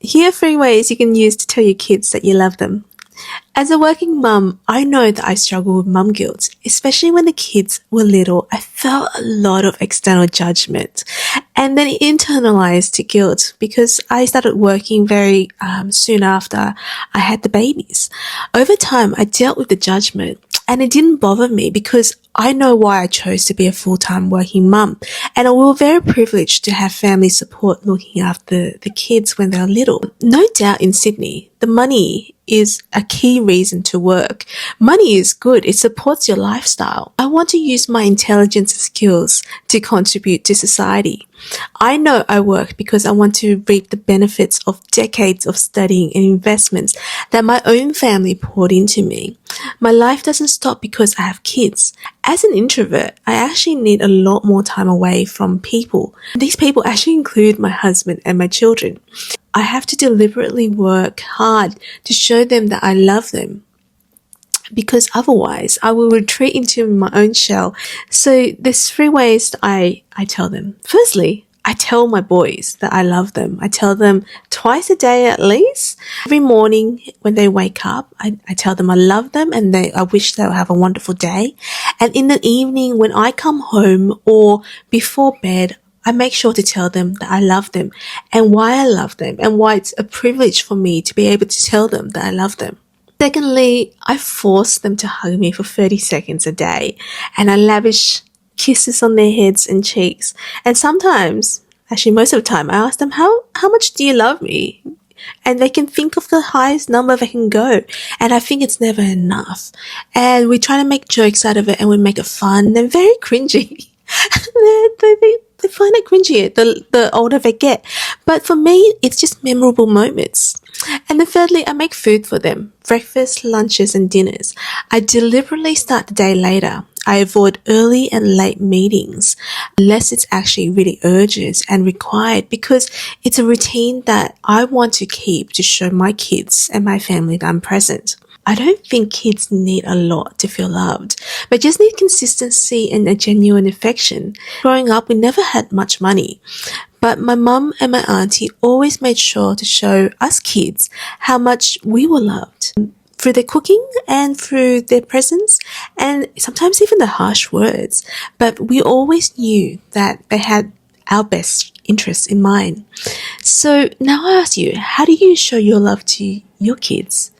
Here are 3 ways you can use to tell your kids that you love them. As a working mum, I know that I struggle with mum guilt, especially when the kids were little. I felt a lot of external judgment and then internalized guilt because I started working very soon after I had the babies. Over time, I dealt with the judgment and it didn't bother me because I know why I chose to be a full-time working mum. And we were very privileged to have family support looking after the kids when they were little. No doubt in Sydney, the money is a key reason to work. Money is good. It supports your lifestyle. I want to use my intelligence and skills to contribute to society. I know I work because I want to reap the benefits of decades of studying and investments that my own family poured into me. My life doesn't stop because I have kids. As an introvert, I actually need a lot more time away from people. These people actually include my husband and my children. I have to deliberately work hard to show them that I love them, because otherwise I will retreat into my own shell. So there's 3 ways that I tell them. Firstly, I tell my boys that I love them. I tell them twice a day at least. Every morning when they wake up, I tell them I love them and I wish they'll have a wonderful day. And in the evening when I come home or before bed, I make sure to tell them that I love them and why I love them and why it's a privilege for me to be able to tell them that I love them. Secondly, I force them to hug me for 30 seconds a day and I lavish kisses on their heads and cheeks. And sometimes, actually most of the time, I ask them, how much do you love me? And they can think of the highest number they can go. And I think it's never enough. And we try to make jokes out of it and we make it fun. They're very cringy. They find it cringy the older they get. But for me, it's just memorable moments. And then thirdly, I make food for them. Breakfast, lunches and dinners. I deliberately start the day later. I avoid early and late meetings unless it's actually really urgent and required, because it's a routine that I want to keep to show my kids and my family that I'm present. I don't think kids need a lot to feel loved, but just need consistency and a genuine affection. Growing up, we never had much money, but my mum and my auntie always made sure to show us kids how much we were loved through their cooking and through their presence and sometimes even the harsh words. But we always knew that they had our best interests in mind. So now I ask you, how do you show your love to your kids?